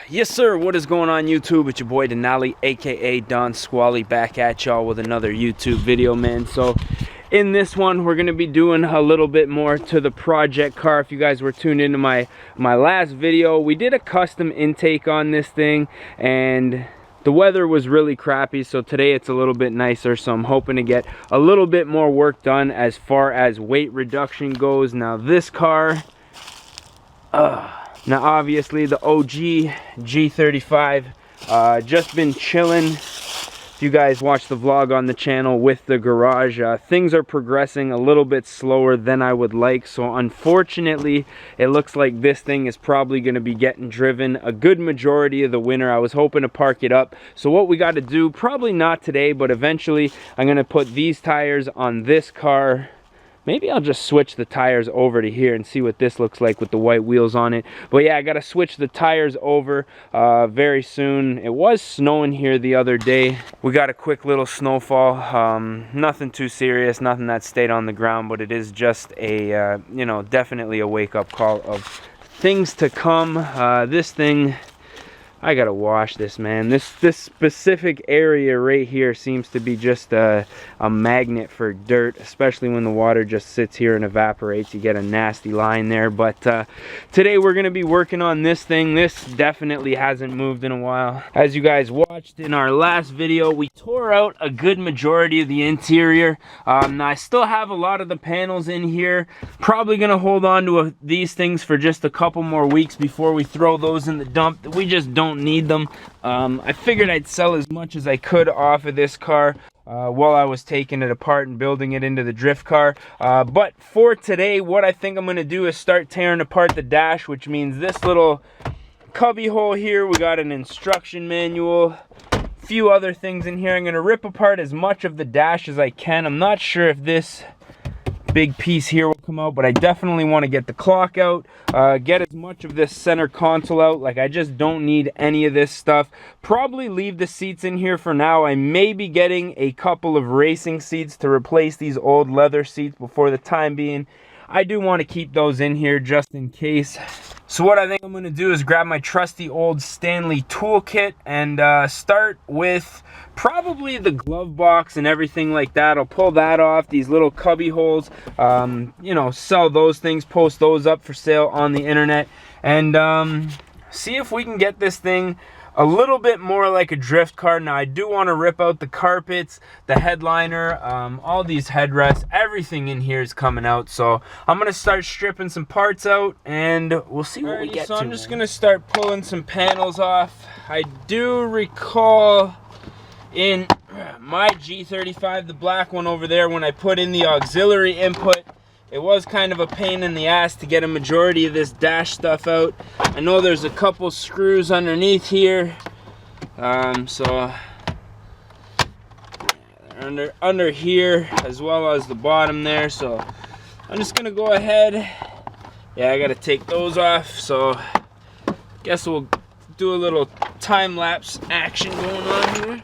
Yes sir, what is going on YouTube? It's your boy Denali, aka Don Squally, back at y'all with another YouTube video, man. So in this one we're gonna be doing a little bit more to the project car. If you guys were tuned into my last video, we did a custom intake on this thing and the weather was really crappy, so today it's a little bit nicer, so I'm hoping to get a little bit more work done as far as weight reduction goes. Now this car, now obviously the OG G35, just been chilling. If you guys watch the vlog on the channel with the garage, things are progressing a little bit slower than I would like, so unfortunately it looks like this thing is probably going to be getting driven a good majority of the winter. I was hoping to park it up, so what we got to do, probably not today, but eventually I'm going to put these tires on this car. Maybe I'll just switch the tires over to here and see what this looks like with the white wheels on it. But yeah, I gotta switch the tires over very soon. It was snowing here the other day. We got a quick little snowfall. Nothing too serious, nothing that stayed on the ground, but it is just a, you know, definitely a wake-up call of things to come. This thing, I gotta wash this, man. This specific area right here seems to be just a magnet for dirt, especially when the water just sits here and evaporates. You get a nasty line there. But today we're gonna be working on this thing. This definitely hasn't moved in a while. As you guys watched in our last video, we tore out a good majority of the interior. Now I still have a lot of the panels in here. Probably gonna hold on to these things for just a couple more weeks before we throw those in the dump. We just don't need them. I figured I'd sell as much as I could off of this car while I was taking it apart and building it into the drift car. But for today, what I think I'm going to do is start tearing apart the dash, which means this little cubby hole here. We got an instruction manual, a few other things in here. I'm going to rip apart as much of the dash as I can. I'm not sure if this big piece here will come out, but I definitely want to get the clock out, get as much of this center console out. Like, I just don't need any of this stuff. Probably leave the seats in here for now. I may be getting a couple of racing seats to replace these old leather seats, but for the time being I do want to keep those in here just in case. So what I think I'm going to do is grab my trusty old Stanley toolkit and start with probably the glove box and everything like that. I'll pull that off, these little cubby holes, you know, sell those things, post those up for sale on the internet, and see if we can get this thing a little bit more like a drift car. Now I do want to rip out the carpets, the headliner, all these headrests, everything in here is coming out. So I'm gonna start stripping some parts out and we'll see what we get to. So I'm just gonna start pulling some panels off. I do recall in my G35, the black one over there, when I put in the auxiliary input, it was kind of a pain in the ass to get a majority of this dash stuff out. I know there's a couple screws underneath here, so under here as well as the bottom there. So I'm just gonna go ahead. Yeah, I gotta take those off. So guess we'll do a little time-lapse action going on here.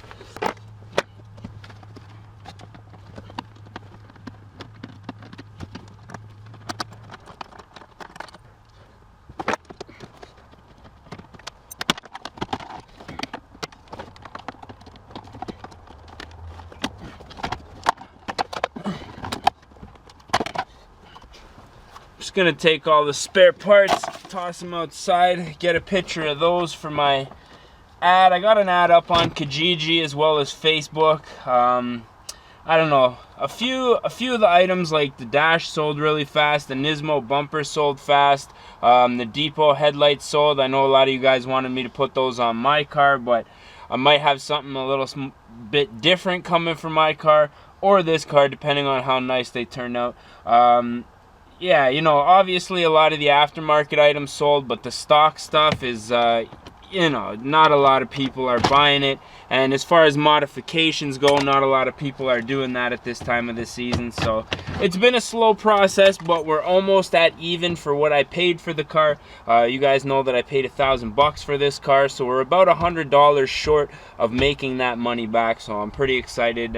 Just gonna take all the spare parts, toss them outside, get a picture of those for my ad. I got an ad up on Kijiji as well as Facebook. I don't know, a few of the items, like the dash sold really fast, the Nismo bumper sold fast, the depot headlights sold. I know a lot of you guys wanted me to put those on my car, but I might have something a little bit different coming for my car or this car, depending on how nice they turn out. Yeah, you know, obviously a lot of the aftermarket items sold, but the stock stuff is, you know, not a lot of people are buying it. And as far as modifications go, not a lot of people are doing that at this time of the season. So it's been a slow process, but we're almost at even for what I paid for the car. You guys know that I paid $1,000 for this car, so we're about $100 short of making that money back. So I'm pretty excited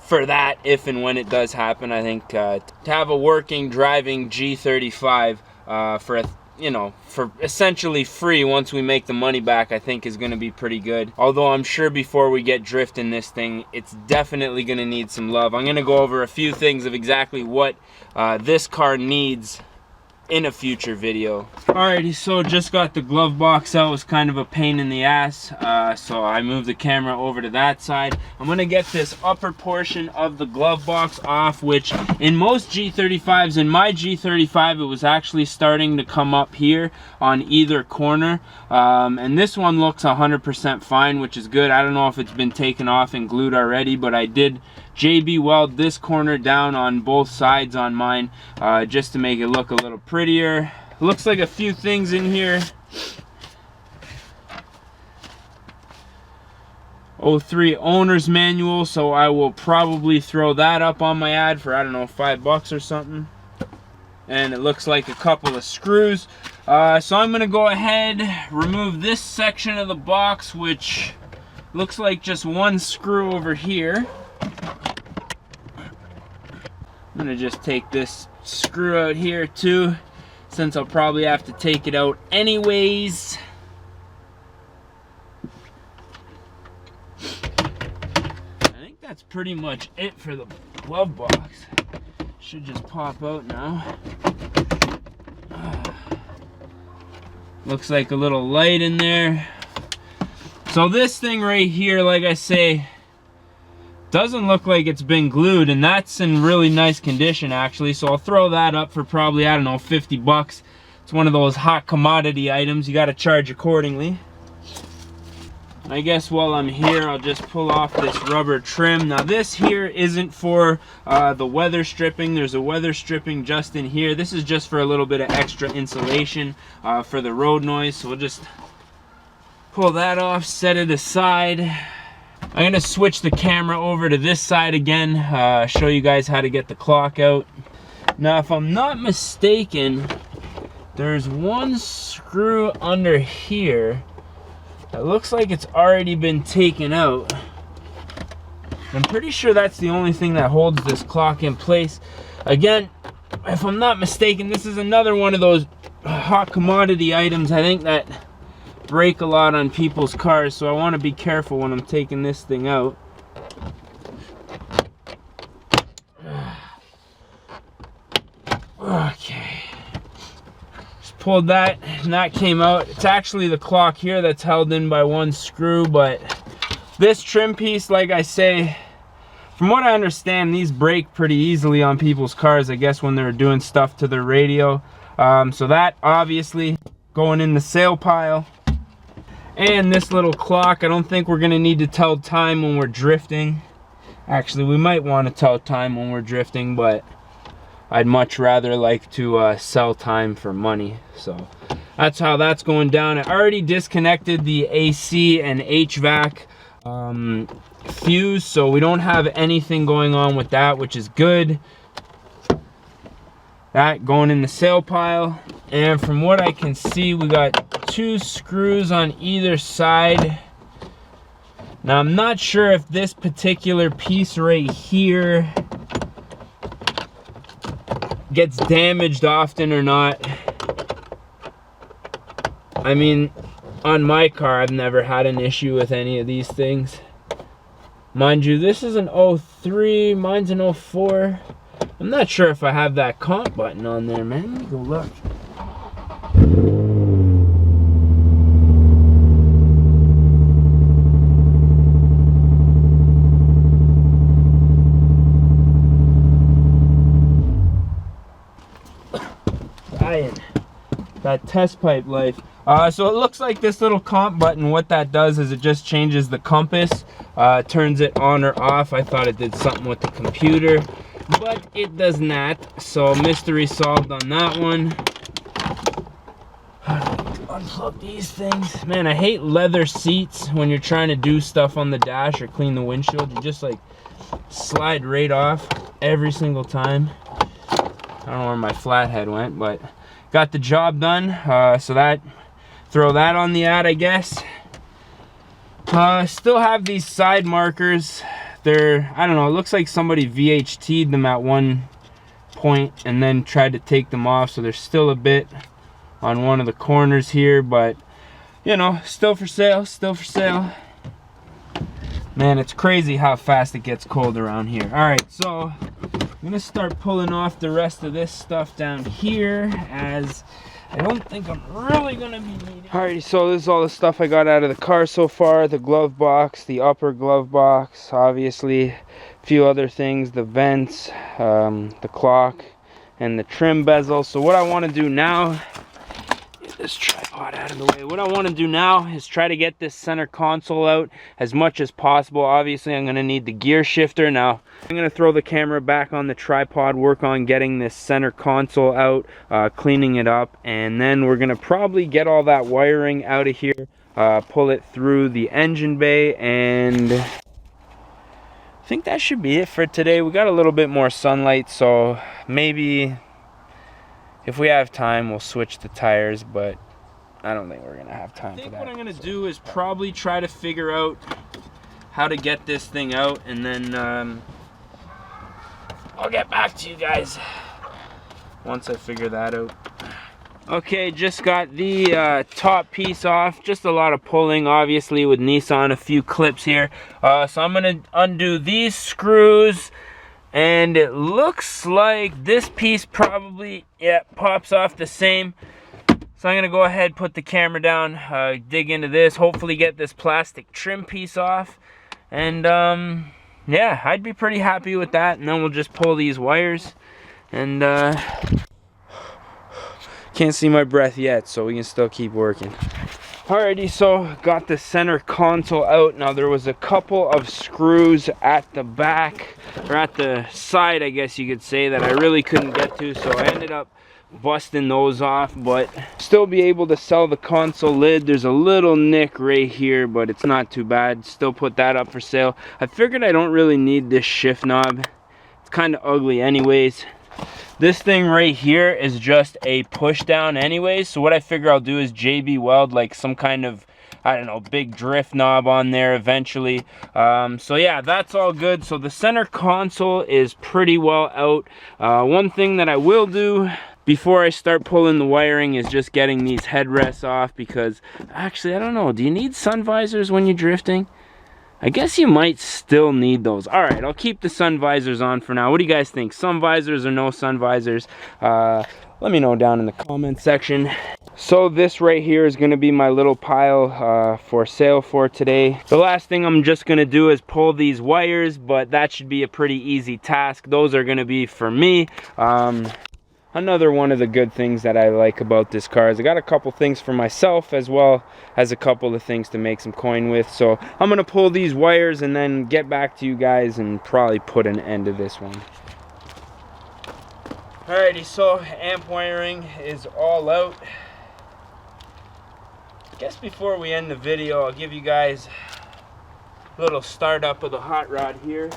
for that if and when it does happen. I think to have a working, driving G35 for you know, for essentially free once we make the money back, I think is going to be pretty good. Although I'm sure before we get drifting this thing, it's definitely going to need some love. I'm going to go over a few things of exactly what this car needs in a future video. Alrighty, so just got the glove box out. It was kind of a pain in the ass, so I moved the camera over to that side. I'm gonna get this upper portion of the glove box off, which in most G35s, in my G35, it was actually starting to come up here on either corner, and this one looks 100% fine, which is good. I don't know if it's been taken off and glued already, but I did JB weld this corner down on both sides on mine, just to make it look a little prettier. Looks like a few things in here. 03 owner's manual, so I will probably throw that up on my ad for, I don't know, $5 or something. And it looks like a couple of screws. So I'm gonna go ahead, remove this section of the box, which looks like just one screw over here. I'm gonna just take this screw out here too, since I'll probably have to take it out anyways. I think that's pretty much it for the glove box. Should just pop out now. Looks like a little light in there. So this thing right here, like I say, doesn't look like it's been glued, and that's in really nice condition actually, so I'll throw that up for probably, I don't know, $50. It's one of those hot commodity items, you got to charge accordingly. I guess while I'm here, I'll just pull off this rubber trim. Now this here isn't for the weather stripping. There's a weather stripping just in here. This is just for a little bit of extra insulation for the road noise, so we'll just pull that off, set it aside. I'm gonna switch the camera over to this side again, show you guys how to get the clock out. Now, if I'm not mistaken, there's one screw under here that looks like it's already been taken out. I'm pretty sure that's the only thing that holds this clock in place. Again, if I'm not mistaken, this is another one of those hot commodity items, I think, that break a lot on people's cars, so I want to be careful when I'm taking this thing out. Okay, just pulled that and that came out. It's actually the clock here that's held in by one screw, but this trim piece, like I say, from what I understand, these break pretty easily on people's cars, I guess, when they're doing stuff to their radio. So that obviously going in the sale pile. And this little clock, I don't think we're gonna need to tell time when we're drifting. Actually, we might want to tell time when we're drifting, but I'd much rather like to sell time for money. So that's how that's going down. I already disconnected the AC and HVAC fuse, so we don't have anything going on with that, which is good. That going in the sale pile. And from what I can see, we got 2 screws on either side. Now, I'm not sure if this particular piece right here gets damaged often or not. I mean, on my car, I've never had an issue with any of these things. Mind you, this is an 03, mine's an 04. I'm not sure if I have that comp button on there, man. Let me go look. That test pipe life. So it looks like this little comp button, what that does is it just changes the compass, turns it on or off. I thought it did something with the computer, but it does not. So mystery solved on that one. Unplug these things. Man, I hate leather seats when you're trying to do stuff on the dash or clean the windshield. You just like slide right off every single time. I don't know where my flathead went, but got the job done. So that, throw that on the ad, I guess. Still have these side markers. They're, I don't know, it looks like somebody VHT'd them at one point and then tried to take them off, so they're still a bit on one of the corners here, but you know, still for sale, still for sale. Man, it's crazy how fast it gets cold around here. All right, so I'm gonna start pulling off the rest of this stuff down here, as I don't think I'm really gonna be needing. Alrighty, so this is all the stuff I got out of the car so far. The glove box, the upper glove box, obviously, a few other things, the vents, the clock, and the trim bezel. So what I want to do now, get this tripod out of the way. What I want to do now is try to get this center console out as much as possible. Obviously, I'm going to need the gear shifter. Now, I'm going to throw the camera back on the tripod, work on getting this center console out, cleaning it up, and then we're going to probably get all that wiring out of here, pull it through the engine bay, and I think that should be it for today. We got a little bit more sunlight, so maybe if we have time, we'll switch the tires, but I don't think we're gonna have time for that. I think what I'm gonna do is probably try to figure out how to get this thing out, and then I'll get back to you guys once I figure that out. Okay, just got the top piece off. Just a lot of pulling, obviously, with Nissan. A few clips here. So I'm gonna undo these screws. And it looks like this piece probably, yeah, pops off the same. So I'm gonna go ahead, put the camera down, dig into this, hopefully get this plastic trim piece off. And yeah, I'd be pretty happy with that. And then we'll just pull these wires. And can't see my breath yet, so we can still keep working. Alrighty, so got the center console out. Now there was a couple of screws at the back, or at the side, I guess you could say, that I really couldn't get to, so I ended up busting those off, but still be able to sell the console lid. There's a little nick right here, but it's not too bad. Still put that up for sale. I figured I don't really need this shift knob. It's kind of ugly anyways. This thing right here is just a push down anyways, so what I figure I'll do is JB weld like some kind of, I don't know, big drift knob on there eventually. So yeah, that's all good. So the center console is pretty well out. One thing that I will do before I start pulling the wiring is just getting these headrests off, because actually, I don't know, do you need sun visors when you're drifting? I guess you might still need those. All right, I'll keep the sun visors on for now. What do you guys think? Sun visors or no sun visors? Let me know down in the comment section. So this right here is gonna be my little pile for sale for today. The last thing I'm just gonna do is pull these wires, but that should be a pretty easy task. Those are gonna be for me. Another one of the good things that I like about this car is I got a couple things for myself, as well as a couple of things to make some coin with. So I'm gonna pull these wires and then get back to you guys and probably put an end to this one. Alrighty, so amp wiring is all out. I guess before we end the video, I'll give you guys a little startup of the hot rod here.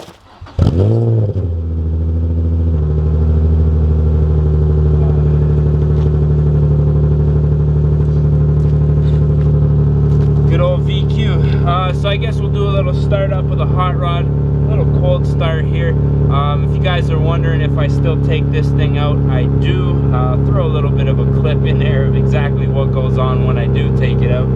So I guess we'll do a little start up with a hot rod, a little cold start here. If you guys are wondering if I still take this thing out, I do. Throw a little bit of a clip in there of exactly what goes on when I do take it out.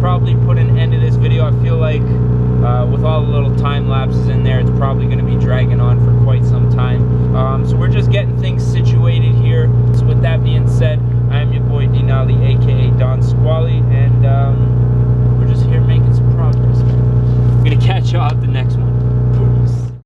Probably put an end to this video. I feel like with all the little time lapses in there, it's probably going to be